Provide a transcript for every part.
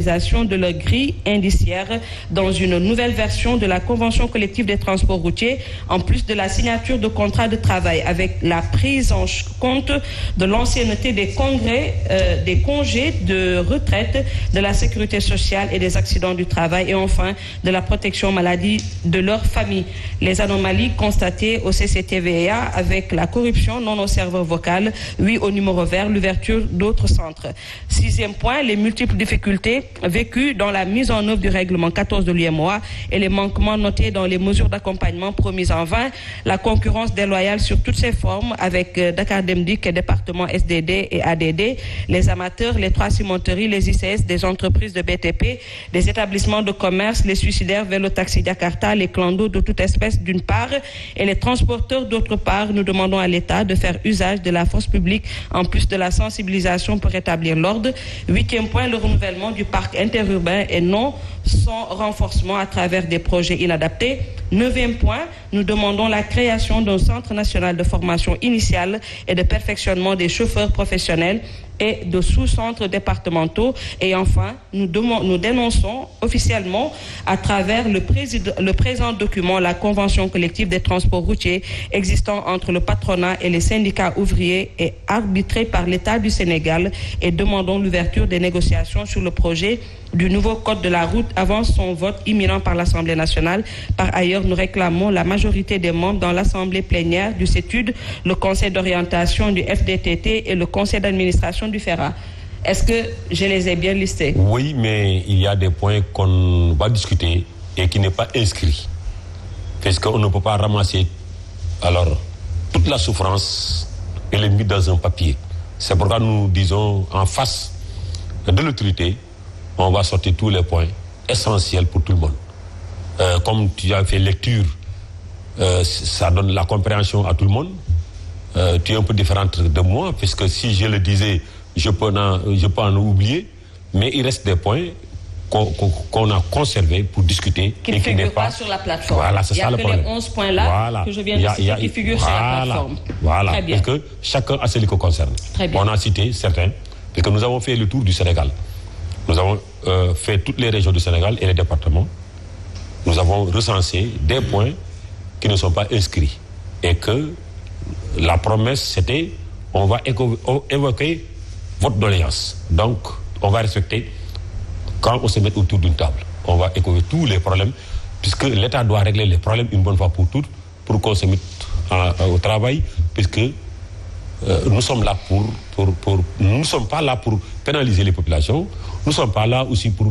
de leur grille indiciaire dans une nouvelle version de la convention collective des transports routiers, en plus de la signature de contrats de travail avec la prise en compte de l'ancienneté des congés de retraite, de la sécurité sociale et des accidents du travail et enfin de la protection maladie de leur famille. Les anomalies constatées au CCTVA avec la corruption non au serveur vocal, oui au numéro vert, l'ouverture d'autres centres. 6e point, les multiples difficultés vécues dans la mise en œuvre du règlement 14 de l'UMOA et les manquements notés dans les mesures d'accompagnement promises en vain, la concurrence déloyale sur toutes ses formes avec Dakar Dem Dikk et départements SDD et ADD, les amateurs, les 3 cimenteries, les ICS, des entreprises de BTP, des établissements de commerce, les suicidaires, vélo-taxi Jakarta, les clandos de toute espèce d'une part et les transporteurs d'autre part. Nous demandons à l'État de faire usage de la force publique en plus de la sensibilisation pour rétablir l'ordre. 8e point, le renouvellement du parc interurbain et non son renforcement à travers des projets inadaptés. 9e point, nous demandons la création d'un centre national de formation initiale et de perfectionnement des chauffeurs professionnels et de sous-centres départementaux. Et enfin, nous dénonçons officiellement à travers le présent document la convention collective des transports routiers existant entre le patronat et les syndicats ouvriers et arbitrée par l'État du Sénégal et demandons l'ouverture des négociations sur le projet du nouveau code de la route avant son vote imminent par l'Assemblée nationale. Par ailleurs, nous réclamons la majorité des membres dans l'Assemblée plénière du CETUD, le Conseil d'orientation du FDTT et le Conseil d'administration du FERA. Est-ce que je les ai bien listés? Oui, mais il y a des points qu'on va discuter et qui n'est pas inscrit. Parce qu'on ne peut pas ramasser toute la souffrance et les mettre dans un papier. C'est pourquoi nous disons en face de l'autorité, on va sortir tous les points essentiels pour tout le monde. Comme tu as fait lecture, ça donne la compréhension à tout le monde. Tu es un peu différente de moi, puisque si je le disais, je peux en oublier, mais il reste des points qu'on a conservés pour discuter. Qui ne figurent pas sur la plateforme. Voilà, c'est ça le problème. Il n'y a que les 11 points-là que je viens de citer qui figurent sur la plateforme. Voilà, très bien. Parce que chacun a celui qui concerne. Très bien. On a cité certains, parce que nous avons fait le tour du Sénégal. Nous avons fait toutes les régions du Sénégal et les départements. Nous avons recensé des points qui ne sont pas inscrits. Et que la promesse, c'était, on va évoquer votre doléance. Donc, on va respecter quand on se met autour d'une table. On va évoquer tous les problèmes, puisque l'État doit régler les problèmes une bonne fois pour toutes, pour qu'on se mette au travail, puisque nous sommes là nous ne sommes pas là pour pénaliser les populations, nous ne sommes pas là aussi pour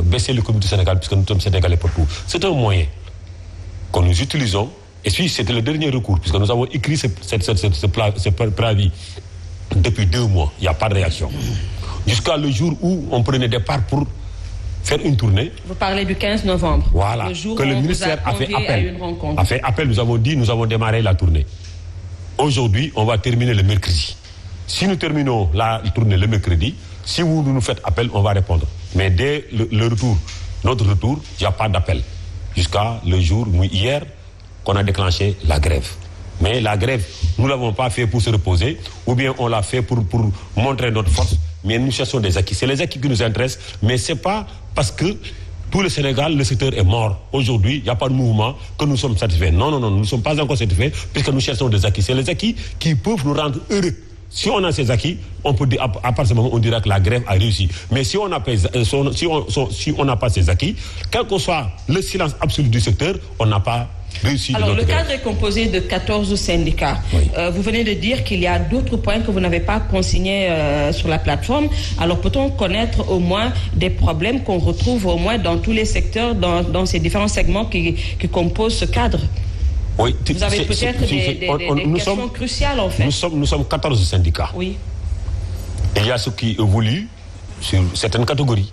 baisser le comité Sénégal, puisque nous sommes sénégalais pour tout. C'est un moyen que nous utilisons, et puis c'était le dernier recours, puisque nous avons écrit ce préavis depuis 2 mois, il n'y a pas de réaction. Jusqu'à le jour où on prenait départ pour faire une tournée. Vous parlez du 15 novembre. Voilà, le jour que où le on ministère vous a a fait convié à une rencontre. appel. A fait appel, nous avons démarré la tournée. Aujourd'hui, on va terminer le mercredi. Si nous terminons la tournée le mercredi, si vous nous faites appel, on va répondre. Mais dès notre retour, il n'y a pas d'appel. Jusqu'à le jour, hier, qu'on a déclenché la grève. Mais la grève, nous ne l'avons pas fait pour se reposer, ou bien on l'a fait pour montrer notre force, mais nous cherchons des acquis. C'est les acquis qui nous intéressent, mais ce n'est pas parce que tout le Sénégal, le secteur est mort. Aujourd'hui, il n'y a pas de mouvement que nous sommes satisfaits. Non, nous ne sommes pas encore satisfaits, puisque nous cherchons des acquis. C'est les acquis qui peuvent nous rendre heureux. Si on a ces acquis, on peut dire, à partir de ce moment, on dira que la grève a réussi. Mais si on n'a pas ces acquis, quel que soit le silence absolu du secteur, on n'a pas réussi. Alors, le cadre est composé de 14 syndicats. Oui. Vous venez de dire qu'il y a d'autres points que vous n'avez pas consignés sur la plateforme. Alors, peut-on connaître au moins des problèmes qu'on retrouve au moins dans tous les secteurs, dans ces différents segments qui composent ce cadre? Oui, vous avez peut-être des questions cruciales, en fait. Nous sommes 14 syndicats. Oui. Il y a ceux qui évoluent sur certaines catégories.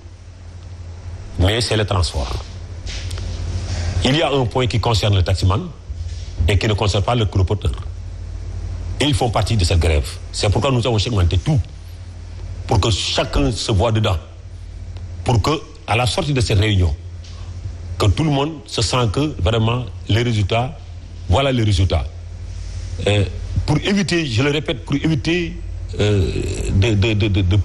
Mais c'est le transport. Il y a un point qui concerne le taximan et qui ne concerne pas le colporteur. Et ils font partie de cette grève. C'est pourquoi nous avons segmenté tout. Pour que chacun se voit dedans. Pour que, à la sortie de cette réunion, que tout le monde se sent que vraiment les résultats, voilà les résultats. Pour éviter, je le répète, pour éviter de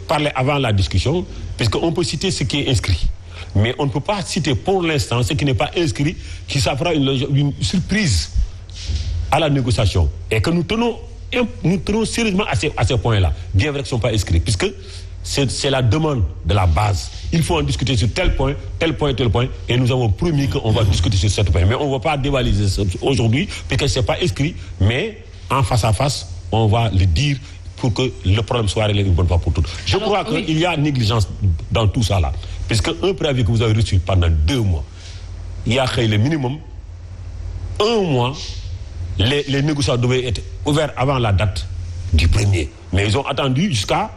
parler avant la discussion, puisqu'on peut citer ce qui est inscrit. Mais on ne peut pas citer pour l'instant ce qui n'est pas inscrit, qui ça fera une surprise à la négociation. Et que nous tenons sérieusement à ces points-là, bien vrai qu'ils ne sont pas inscrits, puisque c'est la demande de la base. Il faut en discuter sur tel point, et nous avons promis qu'on va discuter sur ce point. Mais on ne va pas dévaliser ça aujourd'hui, puisque ce n'est pas inscrit, mais en face à face, on va le dire pour que le problème soit réglé une bonne fois pour toutes. Je crois qu'il y a négligence dans tout ça là, puisque un préavis que vous avez reçu pendant 2 mois, il y a le minimum 1 mois, les négociations devaient être ouvertes avant la date du 1er. Mais ils ont attendu jusqu'à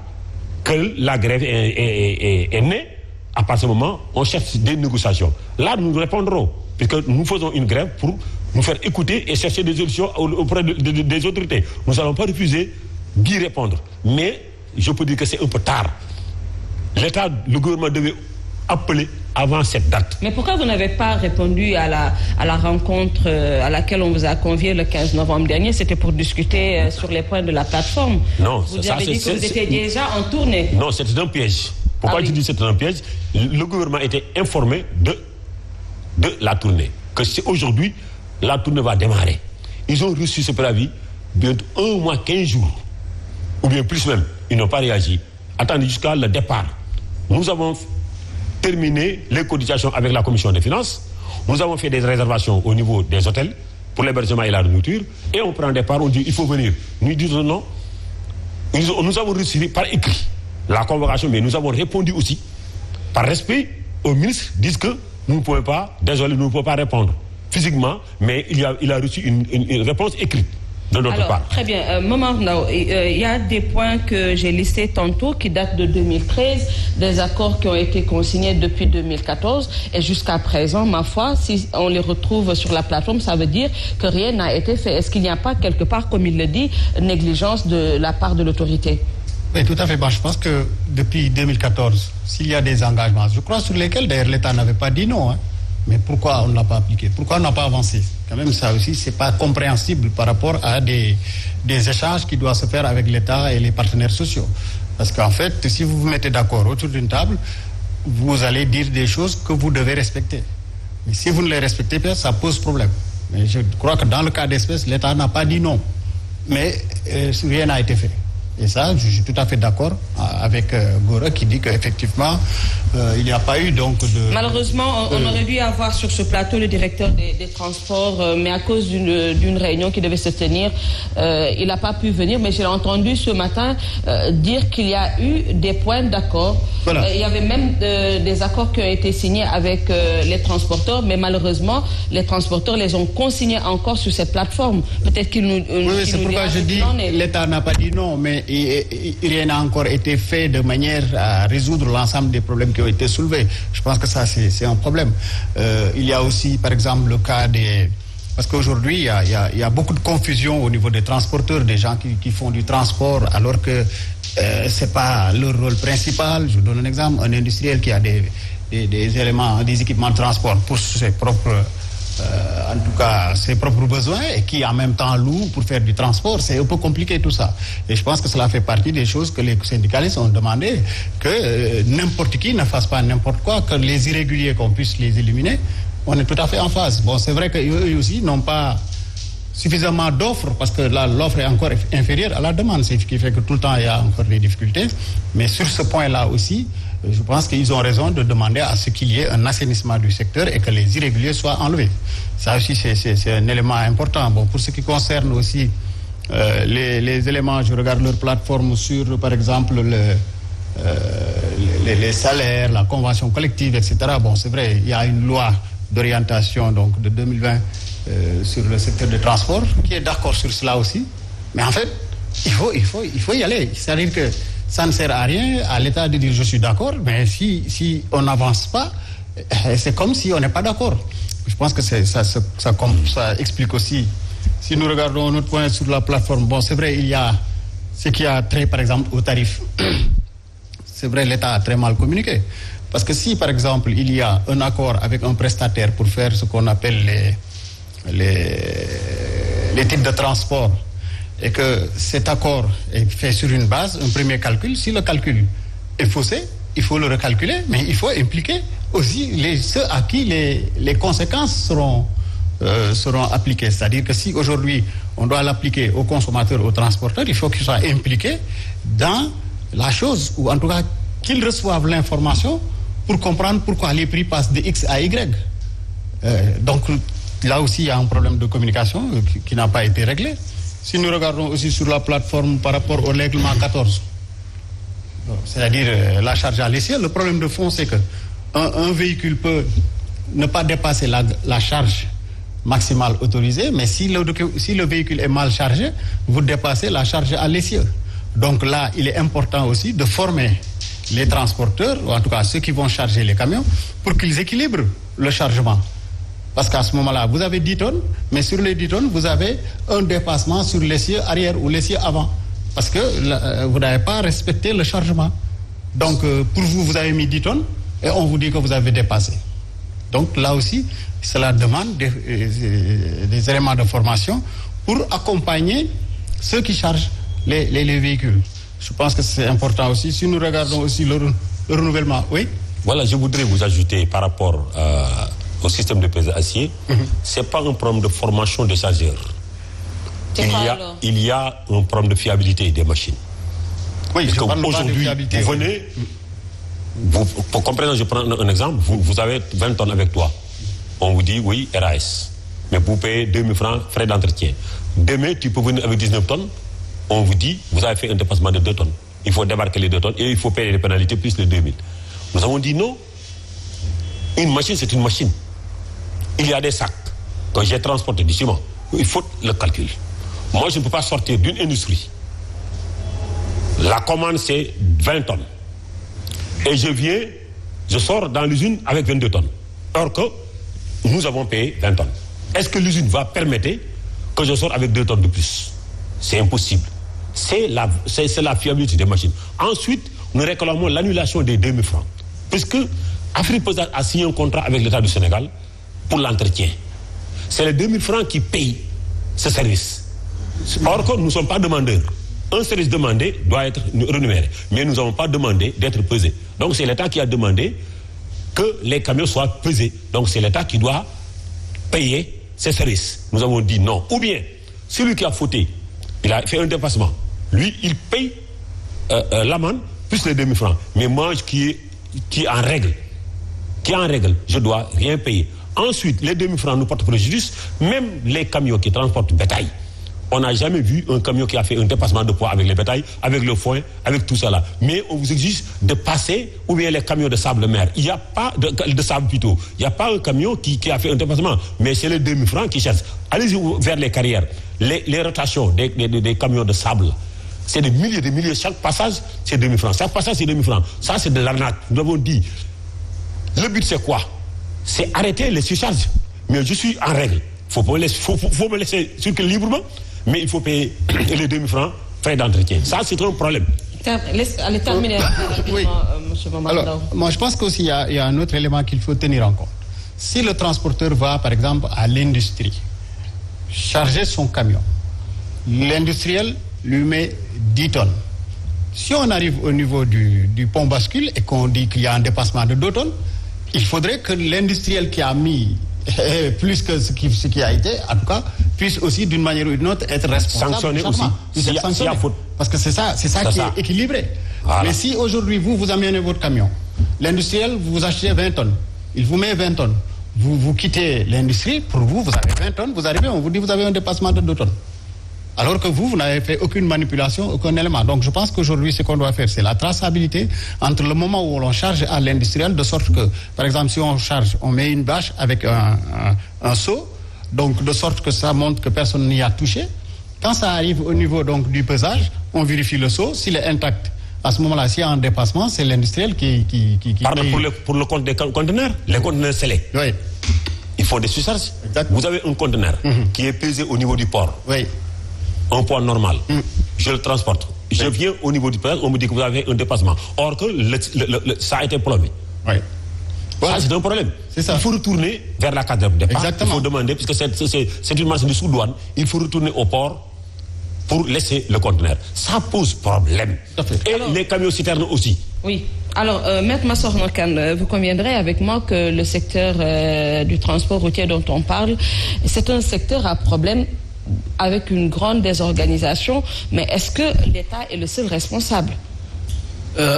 que la grève est née. À partir de ce moment, on cherche des négociations. Là, nous répondrons, puisque nous faisons une grève pour nous faire écouter et chercher des solutions auprès des autorités. Nous n'allons pas refuser d'y répondre. Mais je peux dire que c'est un peu tard. L'État, le gouvernement devait appeler avant cette date. Mais pourquoi vous n'avez pas répondu à la rencontre à laquelle on vous a convié le 15 novembre dernier? C'était pour discuter sur les points de la plateforme. Non, vous avez dit que vous étiez déjà en tournée. Non, c'était un piège. Pourquoi je dis que c'était un piège? Le gouvernement était informé de la tournée. Que c'est aujourd'hui, la tournée va démarrer. Ils ont reçu ce préavis de 1 mois, 15 jours. Ou bien plus même. Ils n'ont pas réagi. Attendez jusqu'à le départ. Nous avons terminé les cotisations avec la commission des finances. Nous avons fait des réservations au niveau des hôtels pour l'hébergement et la nourriture. Et on prend départ, on dit il faut venir. Nous disons non. Nous avons reçu par écrit la convocation, mais nous avons répondu aussi par respect aux ministres, disent que nous ne pouvons pas, désolé, nous ne pouvons pas répondre physiquement, mais il a reçu une réponse écrite de notre part. Très bien. Il y a des points que j'ai listés tantôt qui datent de 2013, des accords qui ont été consignés depuis 2014 et jusqu'à présent, ma foi, si on les retrouve sur la plateforme, ça veut dire que rien n'a été fait. Est-ce qu'il n'y a pas quelque part, comme il le dit, négligence de la part de l'autorité? Oui, tout à fait. Bon, je pense que depuis 2014, s'il y a des engagements, je crois sur lesquels d'ailleurs l'État n'avait pas dit non, mais pourquoi on ne l'a pas appliqué? Pourquoi on n'a pas avancé? Quand même, ça aussi, c'est pas compréhensible par rapport à des échanges qui doivent se faire avec l'État et les partenaires sociaux. Parce qu'en fait, si vous vous mettez d'accord autour d'une table, vous allez dire des choses que vous devez respecter. Mais si vous ne les respectez pas, ça pose problème. Mais je crois que dans le cas d'espèce, l'État n'a pas dit non. Mais rien n'a été fait. Et ça, je suis tout à fait d'accord avec Gora qui dit qu'effectivement, il n'y a pas eu donc de... Malheureusement, on aurait dû avoir sur ce plateau le directeur des transports, mais à cause d'une réunion qui devait se tenir, il n'a pas pu venir. Mais j'ai entendu ce matin dire qu'il y a eu des points d'accord. Voilà. Il y avait même des accords qui ont été signés avec les transporteurs, mais malheureusement, les transporteurs les ont consignés encore sur cette plateforme. Peut-être qu'ils nous... Oui, c'est pourquoi je dis l'État n'a pas dit non, mais rien n'a encore été fait de manière à résoudre l'ensemble des problèmes qui ont été soulevés. Je pense que ça, c'est un problème. Il y a aussi, par exemple, le cas des... Parce qu'aujourd'hui, il y a beaucoup de confusion au niveau des transporteurs, des gens qui font du transport, alors que ce n'est pas leur rôle principal. Je vous donne un exemple, un industriel qui a des éléments, des équipements de transport pour ses propres... en tout cas, ses propres besoins et qui en même temps loue pour faire du transport, c'est un peu compliqué tout ça. Et je pense que cela fait partie des choses que les syndicalistes ont demandé, que n'importe qui ne fasse pas n'importe quoi, que les irréguliers, qu'on puisse les éliminer. On est tout à fait en phase. Bon, c'est vrai qu'eux aussi n'ont pas suffisamment d'offres parce que là, l'offre est encore inférieure à la demande, c'est ce qui fait que tout le temps il y a encore des difficultés. Mais sur ce point-là aussi, je pense qu'ils ont raison de demander à ce qu'il y ait un assainissement du secteur et que les irréguliers soient enlevés. Ça aussi, c'est un élément important. Bon, pour ce qui concerne aussi les éléments, je regarde leur plateforme sur, par exemple, les salaires, la convention collective, etc. Bon, c'est vrai, il y a une loi d'orientation donc de 2020 sur le secteur du transport qui est d'accord sur cela aussi. Mais en fait, il faut y aller. C'est-à-dire que ça ne sert à rien à l'État de dire je suis d'accord, mais si on n'avance pas, c'est comme si on n'est pas d'accord. Je pense que ça explique aussi. Si nous regardons notre point sur la plateforme, bon, c'est vrai, il y a ce qui a trait, par exemple, aux tarifs. C'est vrai, l'État a très mal communiqué. Parce que si, par exemple, il y a un accord avec un prestataire pour faire ce qu'on appelle les types de transport, et que cet accord est fait sur une base, un premier calcul. Si le calcul est faussé, il faut le recalculer, mais il faut impliquer aussi ceux à qui les conséquences seront appliquées. C'est-à-dire que si aujourd'hui on doit l'appliquer aux consommateurs, aux transporteurs, il faut qu'ils soient impliqués dans la chose, ou en tout cas qu'ils reçoivent l'information pour comprendre pourquoi les prix passent de X à Y. Donc là aussi il y a un problème de communication qui n'a pas été réglé. Si nous regardons aussi sur la plateforme par rapport au règlement 14, c'est-à-dire la charge à l'essieu, le problème de fond c'est que un véhicule peut ne pas dépasser la charge maximale autorisée, mais si le véhicule est mal chargé, vous dépassez la charge à l'essieu. Donc là, il est important aussi de former les transporteurs, ou en tout cas ceux qui vont charger les camions, pour qu'ils équilibrent le chargement. Parce qu'à ce moment-là, vous avez 10 tonnes, mais sur les 10 tonnes, vous avez un dépassement sur l'essieu arrière ou l'essieu avant. Parce que vous n'avez pas respecté le chargement. Donc, pour vous, vous avez mis 10 tonnes et on vous dit que vous avez dépassé. Donc, là aussi, cela demande des éléments de formation pour accompagner ceux qui chargent les véhicules. Je pense que c'est important aussi. Si nous regardons aussi le renouvellement, oui. Voilà, je voudrais vous ajouter par rapport au système de pesage acier, ce n'est pas un problème de formation des chargeurs. Il y a un problème de fiabilité des machines. Oui, parce qu'aujourd'hui, vous venez, pour comprendre, je prends un exemple, vous avez 20 tonnes avec toi. On vous dit, oui, RAS, mais vous payez 2000 francs frais d'entretien. Demain, tu peux venir avec 19 tonnes, on vous dit, vous avez fait un dépassement de 2 tonnes. Il faut débarquer les 2 tonnes et il faut payer les pénalités plus les 2000. Nous avons dit non. Une machine, c'est une machine. Il y a des sacs. Quand j'ai transporté du ciment, il faut le calcul. Moi, je ne peux pas sortir d'une industrie. La commande, c'est 20 tonnes. Et je sors dans l'usine avec 22 tonnes. Or que nous avons payé 20 tonnes. Est-ce que l'usine va permettre que je sorte avec 2 tonnes de plus? C'est impossible. C'est la fiabilité des machines. Ensuite, nous réclamons l'annulation des 2000 francs. Puisque Afripostal a signé un contrat avec l'État du Sénégal pour l'entretien. C'est les 2000 francs qui payent ce service. Or que nous ne sommes pas demandeurs. Un service demandé doit être rémunéré. Mais nous n'avons pas demandé d'être pesé. Donc c'est l'État qui a demandé que les camions soient pesés. Donc c'est l'État qui doit payer ces services. Nous avons dit non. Ou bien, celui qui a fauté, il a fait un dépassement. Lui, il paye l'amende plus les 2000 francs. Mais moi qui est en règle, je ne dois rien payer. Ensuite, les 2000 francs nous portent préjudice. Même les camions qui transportent bétail. On n'a jamais vu un camion qui a fait un dépassement de poids avec les bétails, avec le foin, avec tout ça là. Mais on vous exige de passer, ou bien les camions de sable mer. Il n'y a pas de sable plutôt. Il n'y a pas un camion qui a fait un dépassement. Mais c'est les 2000 francs qui cherchent. Allez-y vers les carrières. Les rotations des camions de sable. C'est des milliers. Chaque passage, c'est 2000 francs. Chaque passage, c'est 2000 francs. Ça, c'est de l'arnaque. Nous avons dit, le but, c'est quoi? C'est arrêter les surcharges. Mais je suis en règle. Faut me laisser circuler librement, mais il faut payer les 2000 francs frais d'entretien. Ça, c'est un problème. Allez terminer rapidement, oui. M. Mamadou. Alors, moi, je pense qu'aussi, il y a un autre élément qu'il faut tenir en compte. Si le transporteur va, par exemple, à l'industrie, charger son camion, l'industriel lui met 10 tonnes. Si on arrive au niveau du pont bascule et qu'on dit qu'il y a un dépassement de 2 tonnes, il faudrait que l'industriel qui a mis plus que ce qui a été, en tout cas, puisse aussi d'une manière ou d'une autre être responsable. Sanctionné aussi. Sanctionné. Parce que c'est ça qui est équilibré. Voilà. Mais si aujourd'hui vous amenez votre camion, l'industriel vous achetez 20 tonnes, il vous met 20 tonnes, vous quittez l'industrie, pour vous avez 20 tonnes, vous arrivez, on vous dit vous avez un dépassement de 2 tonnes. Alors que vous n'avez fait aucune manipulation, aucun élément. Donc je pense qu'aujourd'hui, ce qu'on doit faire, c'est la traçabilité entre le moment où l'on charge à l'industriel, de sorte que, par exemple, si on charge, on met une bâche avec un seau, donc de sorte que ça montre que personne n'y a touché. Quand ça arrive au niveau donc du pesage, on vérifie le seau. S'il est intact, à ce moment-là, s'il y a un dépassement, c'est l'industriel qui Pardon, pour le compte des conteneurs, les conteneurs scellés. Oui. Il faut des surcharges. Vous avez un conteneur qui est pesé au niveau du port. Oui. Un poids normal. Je le transporte. Je viens au niveau du port, on me dit que vous avez un dépassement. Or que ça a été plombé. Oui. Voilà. Ça, c'est un problème. C'est ça. Il faut retourner vers la carte de départ. Exactement. Il faut demander, puisque c'est une marchandise sous douane, il faut retourner au port pour laisser le conteneur. Ça pose problème. Et alors, les camions citernes aussi. Oui. Alors, Maître Massokhna Kane, vous conviendrez avec moi que le secteur du transport routier dont on parle, c'est un secteur à problème avec une grande désorganisation, mais est-ce que l'État est le seul responsable?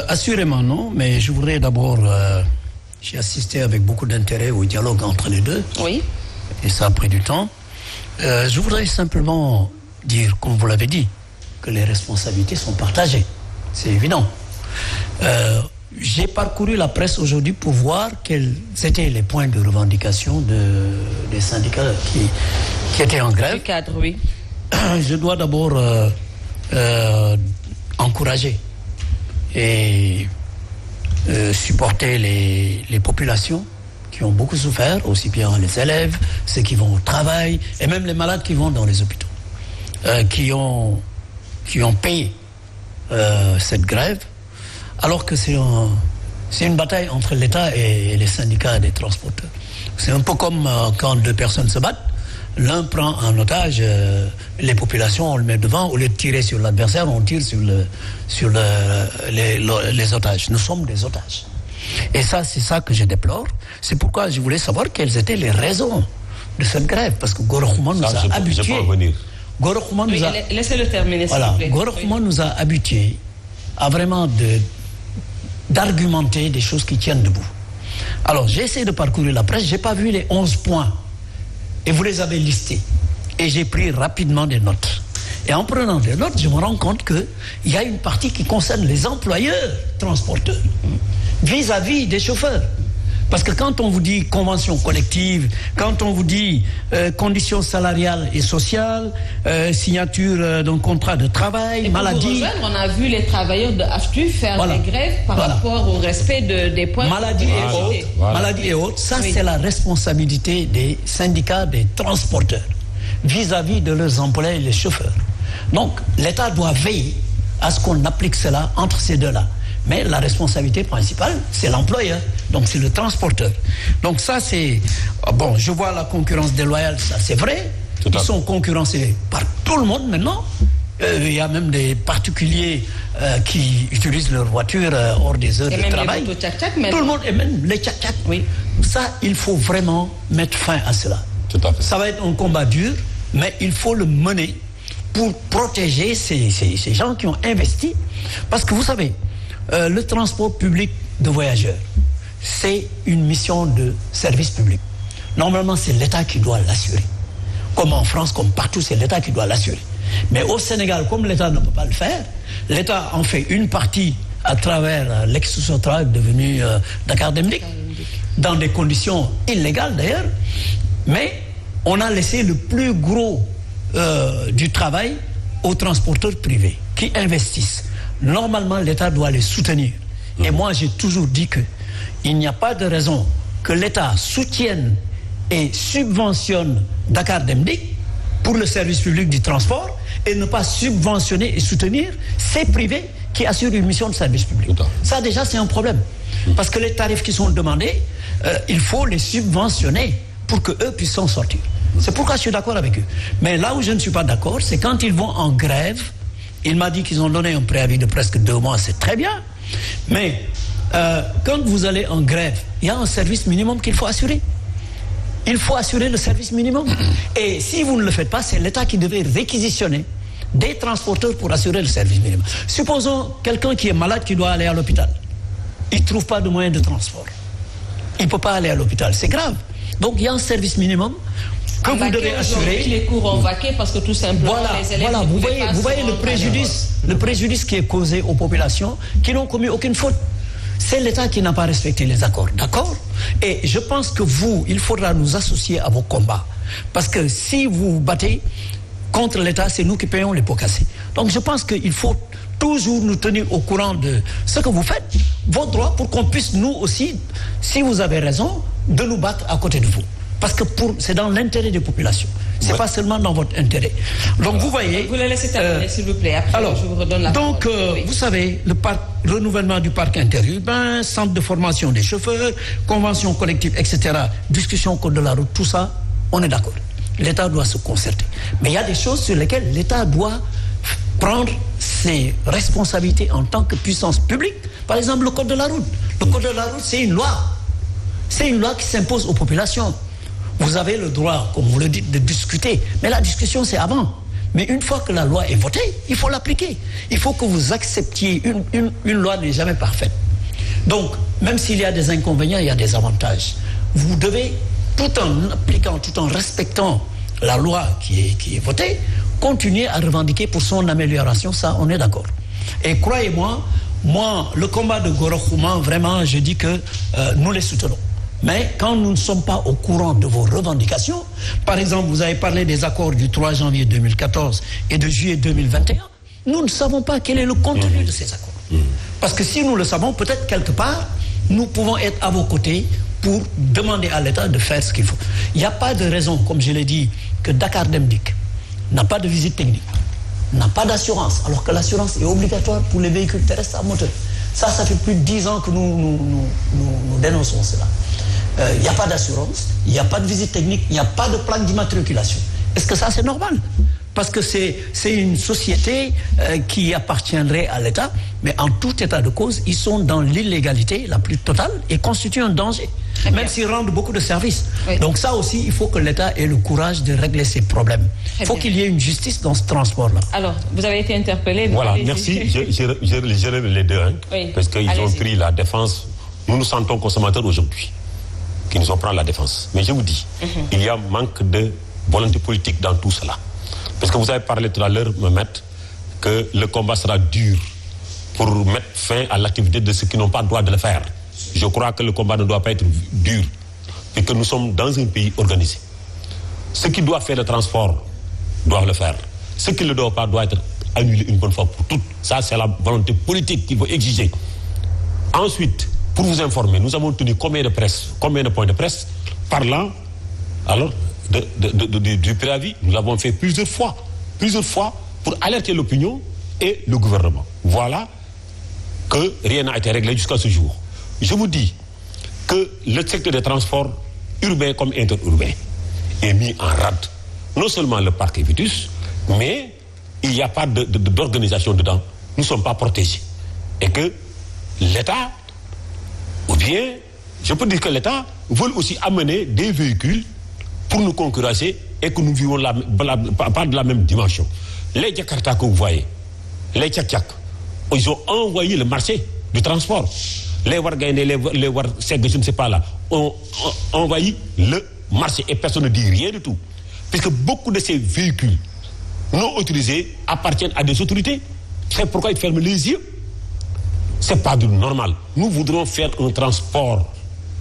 Assurément non, mais je voudrais d'abord... j'ai assisté avec beaucoup d'intérêt au dialogue entre les deux. Oui. Et ça a pris du temps. Je voudrais simplement dire, comme vous l'avez dit, que les responsabilités sont partagées. C'est évident. J'ai parcouru la presse aujourd'hui pour voir quels étaient les points de revendication des syndicats qui étaient en grève. Du cadre, oui. Je dois d'abord encourager et supporter les populations qui ont beaucoup souffert, aussi bien les élèves, ceux qui vont au travail, et même les malades qui vont dans les hôpitaux, qui ont payé cette grève, alors que c'est une bataille entre l'État et les syndicats des transporteurs. C'est un peu comme quand deux personnes se battent, l'un prend en otage les populations, on le met devant, au lieu de tirer sur l'adversaire, on tire sur les otages. Nous sommes des otages. Et ça, c'est ça que je déplore. C'est pourquoi je voulais savoir quelles étaient les raisons de cette grève, parce que Gora Khouma nous a habitués. Gora Khouma nous a... Laissez-le terminer, s'il vous plaît. Gora Khouma nous a habitués à vraiment d'argumenter des choses qui tiennent debout. Alors, j'ai essayé de parcourir la presse, j'ai pas vu les 11 points. Et vous les avez listés. Et j'ai pris rapidement des notes. Et en prenant des notes, je me rends compte qu'il y a une partie qui concerne les employeurs transporteurs vis-à-vis des chauffeurs. Parce que quand on vous dit convention collective, quand on vous dit conditions salariales et sociales, signature d'un contrat de travail, maladie... On a vu les travailleurs de AFTU faire des grèves par rapport au respect des points... Maladie et autres, ça c'est la responsabilité des syndicats des transporteurs vis-à-vis de leurs employés et les chauffeurs. Donc l'État doit veiller à ce qu'on applique cela entre ces deux-là. Mais la responsabilité principale, c'est l'employeur. Donc c'est le transporteur. Donc ça c'est... Bon, je vois la concurrence déloyale, ça c'est vrai. Ils sont concurrencés par tout le monde maintenant. Il y a même des particuliers qui utilisent leur voiture hors des heures de travail. Tout le monde, et même les tchak-tchak. Oui. Ça, il faut vraiment mettre fin à cela. Tout à fait. Ça va être un combat dur, mais il faut le mener pour protéger ces gens qui ont investi. Parce que vous savez, le transport public de voyageurs, c'est une mission de service public. Normalement, c'est l'État qui doit l'assurer. Comme en France, comme partout, c'est l'État qui doit l'assurer. Mais au Sénégal, comme l'État ne peut pas le faire, l'État en fait une partie à travers l'ex-Sotrac devenu Dakar Dem Dikk, dans des conditions illégales d'ailleurs, mais on a laissé le plus gros du travail aux transporteurs privés qui investissent. Normalement, l'État doit les soutenir. Et moi, j'ai toujours dit qu'il n'y a pas de raison que l'État soutienne et subventionne Dakar Dem Dikk pour le service public du transport et ne pas subventionner et soutenir ces privés qui assurent une mission de service public. Ça, déjà, c'est un problème. Parce que les tarifs qui sont demandés, il faut les subventionner pour qu'eux puissent s'en sortir. C'est pourquoi je suis d'accord avec eux. Mais là où je ne suis pas d'accord, c'est quand ils vont en grève. Il m'a dit qu'ils ont donné un préavis de presque 2 mois, c'est très bien. Mais quand vous allez en grève, il y a un service minimum qu'il faut assurer. Il faut assurer le service minimum. Et si vous ne le faites pas, c'est l'État qui devait réquisitionner des transporteurs pour assurer le service minimum. Supposons quelqu'un qui est malade qui doit aller à l'hôpital. Il ne trouve pas de moyen de transport. Il ne peut pas aller à l'hôpital. C'est grave. Donc il y a un service minimum que vous devez assurer. Les cours ont vaqué parce que tout simplement les élèves vous voyez le préjudice qui est causé aux populations qui n'ont commis aucune faute. C'est l'État qui n'a pas respecté les accords, d'accord? Et je pense que il faudra nous associer à vos combats. Parce que si vous vous battez contre l'État, c'est nous qui payons les pots cassés. Donc je pense qu'il faut toujours nous tenir au courant de ce que vous faites, vos droits, pour qu'on puisse nous aussi, si vous avez raison, de nous battre à côté de vous. Parce que c'est dans l'intérêt des populations. C'est pas seulement dans votre intérêt. Donc vous voyez... Vous le laissez terminer, s'il vous plaît. Après, je vous redonne la parole. Donc, vous savez, le renouvellement du parc interurbain, centre de formation des chauffeurs, convention collective, etc., discussion code de la route, tout ça, on est d'accord. L'État doit se concerter. Mais il y a des choses sur lesquelles l'État doit prendre ses responsabilités en tant que puissance publique. Par exemple, le code de la route. Le code de la route, c'est une loi. C'est une loi qui s'impose aux populations. Vous avez le droit, comme vous le dites, de discuter. Mais la discussion, c'est avant. Mais une fois que la loi est votée, il faut l'appliquer. Il faut que vous acceptiez. Une loi n'est jamais parfaite. Donc, même s'il y a des inconvénients, il y a des avantages. Vous devez, tout en appliquant, tout en respectant la loi qui est votée, continuer à revendiquer pour son amélioration. Ça, on est d'accord. Et croyez-moi, moi, le combat de Gora Khouma, vraiment, je dis que nous les soutenons. Mais quand nous ne sommes pas au courant de vos revendications, par exemple, vous avez parlé des accords du 3 janvier 2014 et de juillet 2021, nous ne savons pas quel est le contenu de ces accords. Parce que si nous le savons, peut-être quelque part, nous pouvons être à vos côtés pour demander à l'État de faire ce qu'il faut. Il n'y a pas de raison, comme je l'ai dit, que Dakar Dem Dikk n'a pas de visite technique, n'a pas d'assurance, alors que l'assurance est obligatoire pour les véhicules terrestres à moteur. Ça fait plus de 10 ans que nous dénonçons cela. Il n'y a pas d'assurance, il n'y a pas de visite technique, il n'y a pas de plaque d'immatriculation. Est-ce que ça, c'est normal? Parce que c'est une société qui appartiendrait à l'État, mais en tout état de cause, ils sont dans l'illégalité la plus totale et constituent un danger, même s'ils rendent beaucoup de services. Oui. Donc ça aussi, il faut que l'État ait le courage de régler ces problèmes. Il faut qu'il y ait une justice dans ce transport-là. Alors, vous avez été interpellé. Voilà, merci. Je lève les deux, oui. Parce qu'ils ont pris la défense. Nous nous sentons consommateurs aujourd'hui, qui nous ont pris la défense. Mais je vous dis, il y a manque de volonté politique dans tout cela. Parce que vous avez parlé tout à l'heure, Mehmet, que le combat sera dur pour mettre fin à l'activité de ceux qui n'ont pas le droit de le faire. Je crois que le combat ne doit pas être dur et que nous sommes dans un pays organisé. Ceux qui doivent faire le transport doivent le faire. Ceux qui ne le doivent pas doivent être annulés une bonne fois pour toutes. Ça, c'est la volonté politique qu'il faut exiger. Ensuite, pour vous informer, nous avons tenu combien de points de presse parlant alors du préavis. Nous l'avons fait plusieurs fois pour alerter l'opinion et le gouvernement. Voilà que rien n'a été réglé jusqu'à ce jour. Je vous dis que le secteur des transports urbains comme interurbains est mis en rade. Non seulement le parc Vitus, mais il n'y a pas d'organisation dedans. Nous ne sommes pas protégés. Et que l'État, ou bien, je peux dire que l'État veut aussi amener des véhicules pour nous concurrencer et que nous vivons pas de la même dimension. Les Jakarta que vous voyez, les Tchak-Tchak, ils ont envoyé le marché du transport. Les Wargaïne, les Warseg, je ne sais pas là, ont envahi le marché et personne ne dit rien du tout. Puisque beaucoup de ces véhicules non autorisés appartiennent à des autorités. C'est pourquoi ils ferment les yeux. C'est pas du normal. Nous voudrons faire un transport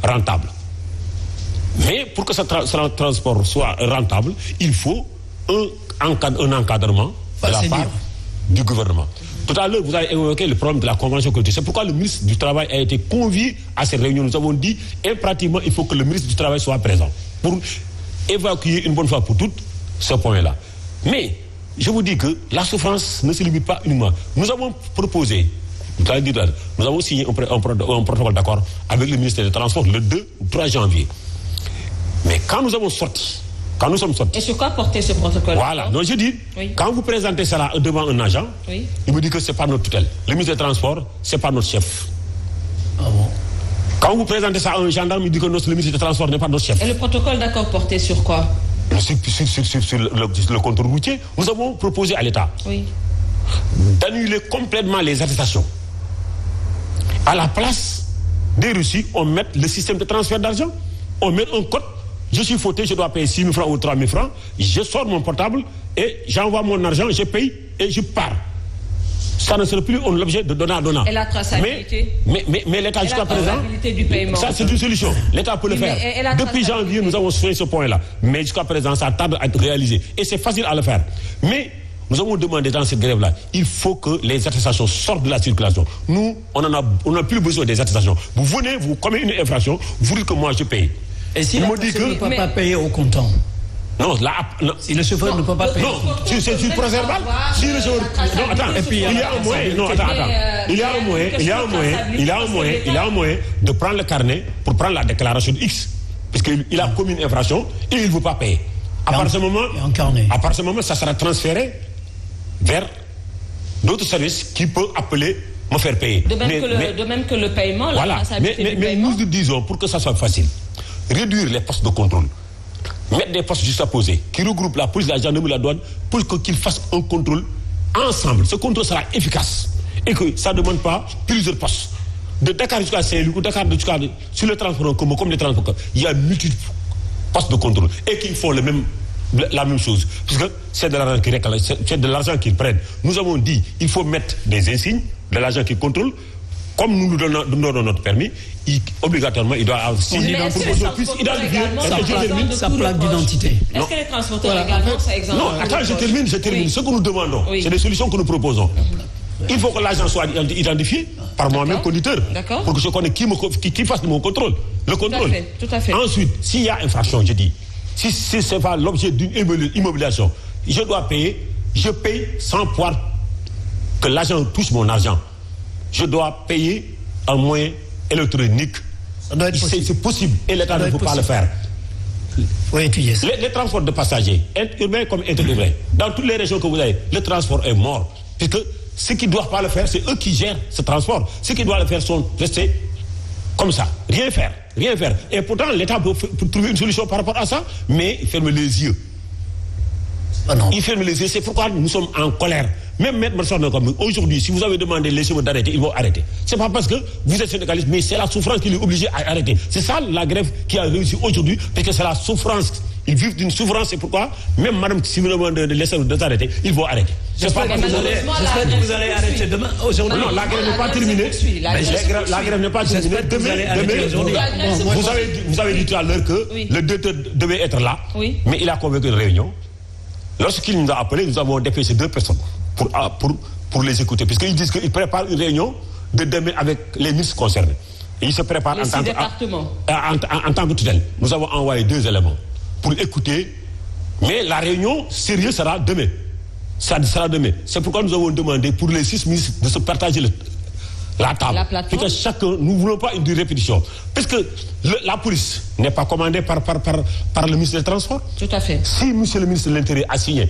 rentable. Mais pour que ce transport soit rentable, il faut un encadrement de la part du gouvernement. Tout à l'heure, vous avez évoqué le problème de la convention collective. C'est pourquoi le ministre du Travail a été convié à cette réunion. Nous avons dit, impérativement, il faut que le ministre du Travail soit présent pour évacuer une bonne fois pour toutes ce point-là. Mais, je vous dis que la souffrance ne se limite pas uniquement. Nous avons proposé, nous avons signé un protocole d'accord avec le ministère des Transports le 3 janvier. Mais quand nous sommes sortis, et sur quoi porter ce protocole? Voilà, donc je dis, quand vous présentez cela devant un agent, il me dit que ce n'est pas notre tutelle. Le ministre des Transports, ce n'est pas notre chef. Ah bon? Quand vous présentez ça à un gendarme, il dit que le ministre des Transports n'est pas notre chef. Et le protocole d'accord porté sur quoi? Sur le contrôle routier. Nous avons proposé à l'État d'annuler complètement les attestations. À la place des reçus, on met le système de transfert d'argent, on met un code. Je suis fauté, je dois payer 6 000 francs ou 3 000 francs. Je sors mon portable et j'envoie mon argent, je paye et je pars. Ça ne serait plus l'objet de donnant-donnant. Et la traçabilité? Mais l'État jusqu'à présent, du paiement. Ça c'est une solution. L'État peut le faire. Depuis janvier, nous avons fait ce point-là. Mais jusqu'à présent, ça tarde à être réalisé. Et c'est facile à le faire. Mais nous avons demandé dans cette grève-là, il faut que les attestations sortent de la circulation. Nous, on n'a plus besoin des attestations. Vous venez, vous commettez une infraction, vous dites que moi je paye. Et si la personne ne peut pas payer au comptant? Non, si le chauffeur ne peut pas payer. Non, c'est une procès verbal. Si le chauffeur. Non, attends. Et puis il y a un moyen. Non, attends. Il y a un moyen de prendre le carnet pour prendre la déclaration de X. Parce qu'il a commis une infraction et il ne veut pas payer. À part ce moment, ça sera transféré vers d'autres services qui peuvent appeler, me faire payer. De même que le paiement. Voilà, mais nous disons, pour que ça soit facile, réduire les postes de contrôle, mettre des postes juste à poser, qui regroupent la police, la gendarmerie, la douane, pour qu'ils fassent un contrôle ensemble. Ce contrôle sera efficace et que ça ne demande pas plusieurs postes. De Dakar jusqu'à Saint-Louis ou Dakar jusqu'à sur le transport en commun, comme les transports, il y a multiples postes de contrôle et qui font la même chose. Parce que c'est de l'argent qu'ils réclament, c'est de l'argent qu'ils prennent. Nous avons dit il faut mettre des insignes de l'argent qu'ils contrôlent. Comme nous donnons notre permis, obligatoirement, il doit avoir signé pour que je puisse identifier sa plaque d'identité. Est-ce que les transporteurs également, ça exemple? Non, attends, je termine. Ce que nous demandons, c'est des solutions que nous proposons. Il faut que l'agent soit identifié par moi-même conducteur, pour que je connaisse qui fasse mon contrôle. Le contrôle. Tout à fait. Ensuite, s'il y a infraction, je dis, si ce n'est pas l'objet d'une immobilisation, je dois payer, je paye sans pouvoir que l'agent touche mon argent. Je dois payer en moyen électronique. C'est possible et l'État ne peut pas le faire. Oui, les transports de passagers, urbains comme interurbains, dans toutes les régions que vous avez, le transport est mort. Puisque ceux qui ne doivent pas le faire, c'est eux qui gèrent ce transport. Ceux qui doivent le faire sont restés comme ça. Rien faire. Et pourtant, l'État peut trouver une solution par rapport à ça, mais il ferme les yeux. Il ferme les yeux, c'est pourquoi nous sommes en colère. Même Maître Marcel comme nous, aujourd'hui, si vous avez demandé les chevaux d'arrêter, ils vont arrêter. C'est pas parce que vous êtes syndicaliste, mais c'est la souffrance qui les oblige à arrêter. C'est ça la grève qui a réussi aujourd'hui, parce que c'est la souffrance. Ils vivent d'une souffrance, c'est pourquoi, même madame, si vous demandez de laisser de t'arrêter, ils vont arrêter. J'espère que vous allez arrêter demain. Aujourd'hui. Non, la grève n'est pas terminée. La grève n'est pas terminée. Demain, vous avez dit tout à l'heure que le directeur devait être là, mais il a convoqué une réunion. Lorsqu'il nous a appelés, nous avons dépêché 2 personnes pour les écouter. Puisqu'ils disent qu'ils préparent une réunion de demain avec les ministres concernés. Et ils se préparent en tant que tutelle. Nous avons envoyé 2 éléments pour écouter. Mais la réunion sérieuse sera demain. Ça sera demain. C'est pourquoi nous avons demandé pour les 6 ministres de se partager la table. Parce que chacun, nous ne voulons pas une répétition. Parce que la police n'est pas commandée par le ministre des Transports. Tout à fait. Si monsieur le ministre de l'Intérieur a signé,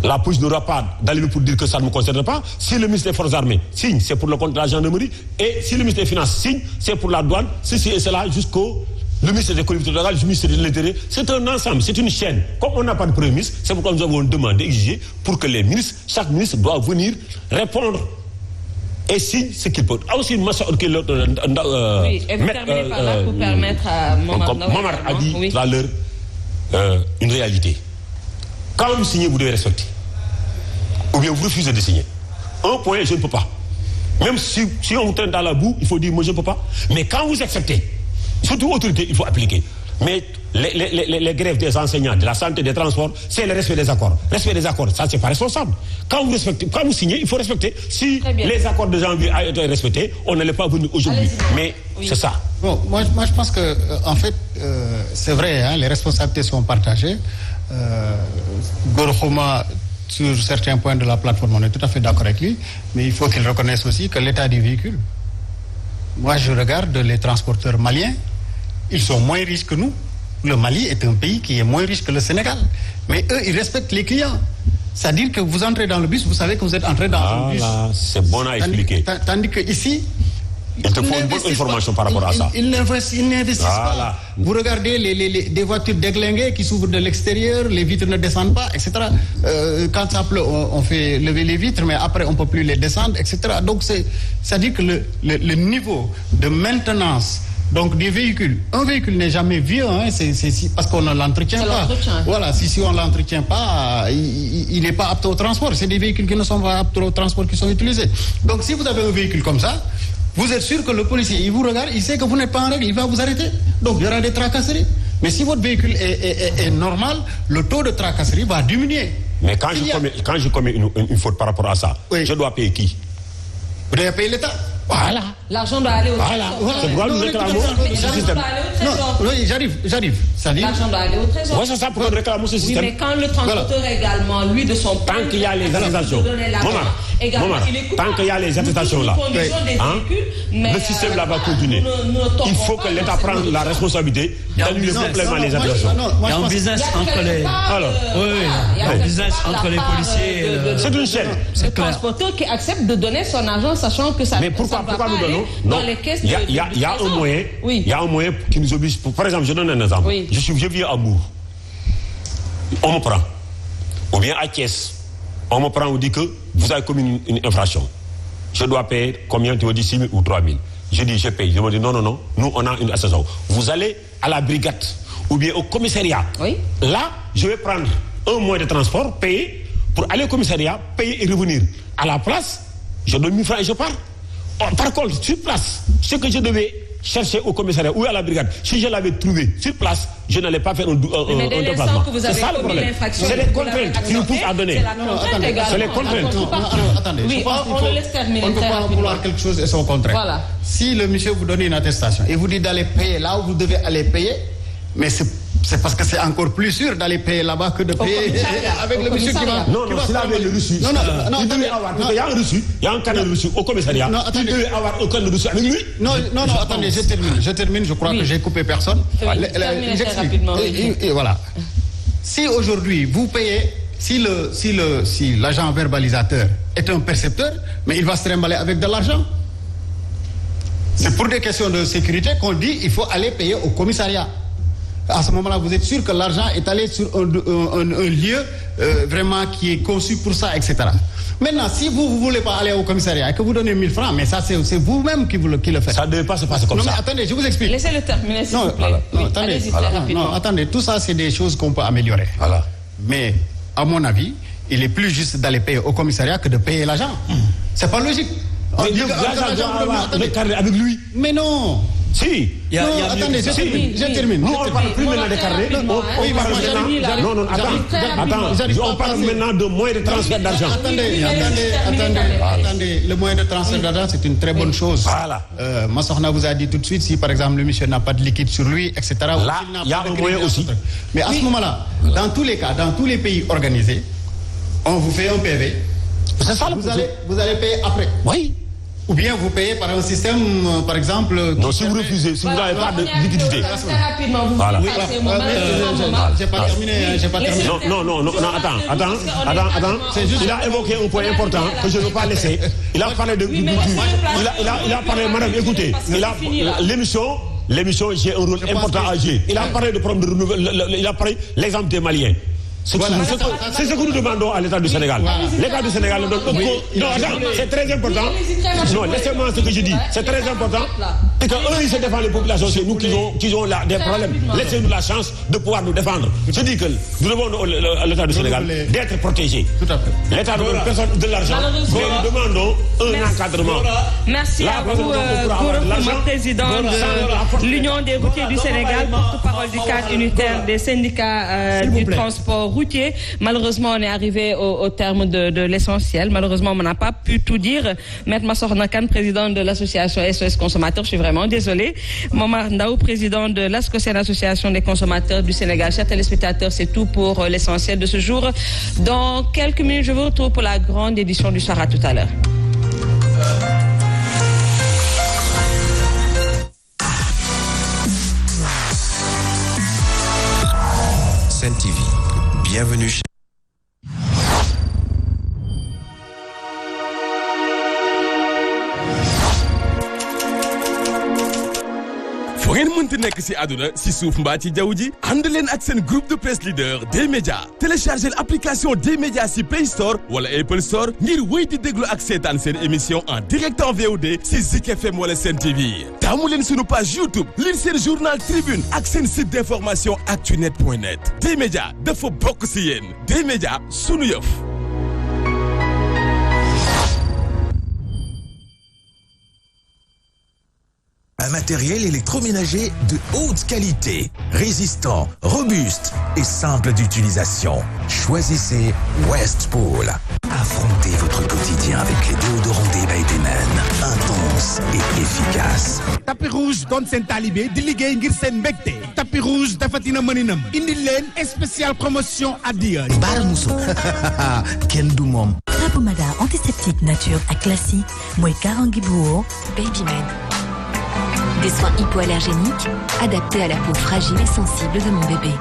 la police n'aura pas d'alibi pour dire que ça ne me concerne pas. Si le ministre des Forces armées signe, c'est pour le compte de la gendarmerie. Et si le ministre des Finances signe, c'est pour la douane. Ceci et cela jusqu'au le ministre des collectivités locales, le ministre de l'Intérieur. C'est un ensemble, c'est une chaîne. Comme on n'a pas de premier ministre, c'est pourquoi nous avons demandé, exigé, pour que les ministres, chaque ministre doit venir répondre et signe ce qu'il peut. Aussi, et vous terminez par là pour permettre à Momar a dit tout à l'heure une réalité. Quand vous signez, vous devez respecter. Ou bien vous refusez de signer. Un point, je ne peux pas. Même si on vous traîne dans la boue, il faut dire, moi je ne peux pas. Mais quand vous acceptez, surtout autorité, il faut appliquer. Mais les grèves des enseignants, de la santé, des transports, c'est le respect des accords. Respect des accords, ça c'est pas responsable. Quand vous signez, il faut respecter. Si les accords de janvier ont été respectés, on n'allait pas venir aujourd'hui. Mais c'est ça. Bon, moi je pense que en fait, c'est vrai, hein, les responsabilités sont partagées. Gorhoma, sur certains points de la plateforme, on est tout à fait d'accord avec lui, mais il faut qu'il reconnaisse aussi que l'état du véhicule. Moi, je regarde les transporteurs maliens, ils sont moins riches que nous. Le Mali est un pays qui est moins riche que le Sénégal. Mais eux, ils respectent les clients. C'est-à-dire que vous entrez dans le bus, vous savez que vous êtes entré dans un bus. C'est bon à expliquer. Tandis qu'ici, il te faut une bonne information par rapport à ça. Ils n'investissent pas. Vous regardez des voitures déglinguées qui s'ouvrent de l'extérieur, les vitres ne descendent pas, etc. Quand ça pleut, on fait lever les vitres, mais après, on ne peut plus les descendre, etc. Donc, c'est-à-dire que le niveau de maintenance donc des véhicules, un véhicule n'est jamais vieux, hein, parce qu'on ne l'entretient pas. Voilà, si on ne l'entretient pas, il n'est pas apte au transport. C'est des véhicules qui ne sont pas aptes au transport qui sont utilisés. Donc, si vous avez un véhicule comme ça, vous êtes sûr que le policier, il vous regarde, il sait que vous n'êtes pas en règle, il va vous arrêter. Donc, il y aura des tracasseries. Mais si votre véhicule est normal, le taux de tracasserie va diminuer. Mais quand je commets une faute par rapport à ça, je dois payer qui? Vous devez payer l'État. Voilà. L'argent doit aller au trésor. C'est pourquoi nous réclamons ce système. Non, j'arrive. L'argent doit aller au trésor. Oui, c'est ça, pour réclamer ce système. Oui, mais quand le transporteur également, lui, de son tant qu'il y a les organisations. tant qu'il y a les attestations là, le système là va continuer. Il faut que l'État prenne la responsabilité d'annuler complètement les attestations. Il y a un business entre les... Alors, il y a un business entre les policiers. C'est une chaîne. Le transporteur qui accepte de donner son argent, sachant que ça. Mais pourquoi nous donnons? Dans les caisses. Il y a un moyen. Il y a un moyen qui nous oblige. Par exemple, je donne un exemple. Oui. Je viens à Mour. On me prend. Ou bien à Thiès. On me prend, on dit que vous avez commis une infraction. Je dois payer combien? Tu me dis 6 000 ou 3 000. Je dis, je paye. Je me dis, non. Nous, on a une association. Vous allez à la brigade ou bien au commissariat. Oui. Là, je vais prendre un moyen de transport, payer, pour aller au commissariat, payer et revenir. À la place, je donne 1000 francs et je pars. Par contre, sur place, ce que je devais chercher au commissariat ou à la brigade, si je l'avais trouvé sur place, je n'allais pas faire un déplacement. C'est ça le problème. C'est les contraintes qui nous poussent à donner. C'est les contraintes. Attendez, oui, on le laisse terminer. On ne peut pas vouloir quelque chose et son contraire. Voilà. Si le monsieur vous donne une attestation et vous dit d'aller payer là où vous devez aller payer, mais c'est parce que c'est encore plus sûr d'aller payer là-bas que de payer avec le monsieur qui va... Non, s'il avait le reçu. Il devait avoir... Il y a un reçu, il y a un cadeau reçu au commissariat. Il devait avoir aucun reçu avec lui. Non, attendez, je termine. Je crois que j'ai coupé personne. J'explique. Et voilà. Si aujourd'hui, vous payez... Si l'agent verbalisateur est un percepteur, mais il va se trimballer avec de l'argent. C'est pour des questions de sécurité qu'on dit il faut aller payer au commissariat. À ce moment-là, vous êtes sûr que l'argent est allé sur un lieu vraiment qui est conçu pour ça, etc. Maintenant, si vous ne voulez pas aller au commissariat et que vous donnez 1000 francs, mais ça, c'est vous-même qui le faites. Ça ne devait pas se passer comme ça. Non, mais attendez, je vous explique. Laissez-le terminer, s'il vous plaît. Attendez, tout ça, c'est des choses qu'on peut améliorer. Voilà. Mais, à mon avis, il est plus juste d'aller payer au commissariat que de payer l'agent. C'est pas logique. Mais l'agent doit avoir le carnet avec lui. Mais non. Si. Attendez, je termine. Nous, on parle plus maintenant de carnet. On parle maintenant de moyens de transfert d'argent. Attendez. Le moyen de transfert d'argent, c'est une très bonne chose. Voilà. Massokhna vous a dit tout de suite, si par exemple le monsieur n'a pas de liquide sur lui, etc. Là, il y a un moyen aussi. Mais à ce moment-là, dans tous les cas, dans tous les pays organisés, on vous fait un PV. C'est ça le problème. Vous allez payer après. Oui. Ou bien vous payez par un système, par exemple... Non, si vous refusez, si vous n'avez pas de liquidité. Très rapidement, vous voilà. J'ai pas terminé. Non, attends. Il a évoqué un point important que je ne veux pas laisser. Il a parlé de... Il a parlé, madame, écoutez, l'émission, j'ai un rôle important à jouer. Il a parlé de problème de renouvellement, il a parlé de l'exemple des Maliens. C'est ce que nous demandons à l'État du Sénégal. L'État du Sénégal ne donne aucun... Non, attends, c'est très important. Non, laissez-moi ce que je dis. C'est très important. Et qu'eux, ils se défendent les populations, c'est nous qui ont des problèmes. Laissez-nous la chance de pouvoir nous défendre. Je dis que nous demandons à l'État du Sénégal d'être protégé. L'État ne donne personne de l'argent, mais nous demandons un encadrement. Merci à vous, Gouroukouma, président de l'Union des routiers du Sénégal, porte-parole du cadre unitaire des syndicats du transport routier. Malheureusement, on est arrivé au terme de l'essentiel. Malheureusement, on n'a pas pu tout dire. Maître Massokhna Kane, président de l'association SOS Consommateurs, je suis vraiment désolée. Momar Ndao, président de l'ASCOSEN, Association des consommateurs du Sénégal. Chers téléspectateurs, c'est tout pour l'essentiel de ce jour. Dans quelques minutes, je vous retrouve pour la grande édition du soir. À tout à l'heure. Sen TV. Bienvenue chez... foo ngeen mënti nekk ci àdduna ci suuf mbaa ci jaww ji ànd leen ak seen groupe de presse leader D-Média téléchargez l'application D-Média ci Play Store wala Apple Store ngir wéy di déglu ak seetaan seen émission en direct en VOD ci Zik FM wala Sen TV taamu leen sunu page YouTube lire seen journal Tribune ak seen site d'information actunet.net D-Média dafa bokk ci yéen D-Média sunu yëf. Un matériel électroménager de haute qualité, résistant, robuste et simple d'utilisation. Choisissez Westpool. Affrontez votre quotidien avec les déodorants Deba et Demen. Intense et efficace. Tapis rouge donne sen talibé di liggéey ngir sen mbégte. Tapis rouge dafatina mëninam. Indi leen spécial promotion adiya. Baara Mousso. Kenn du moom. Pomada antiseptique nature ak classique mooy karangi bu wóor. Babymed. Des soins hypoallergéniques adaptés à la peau fragile et sensible de mon bébé.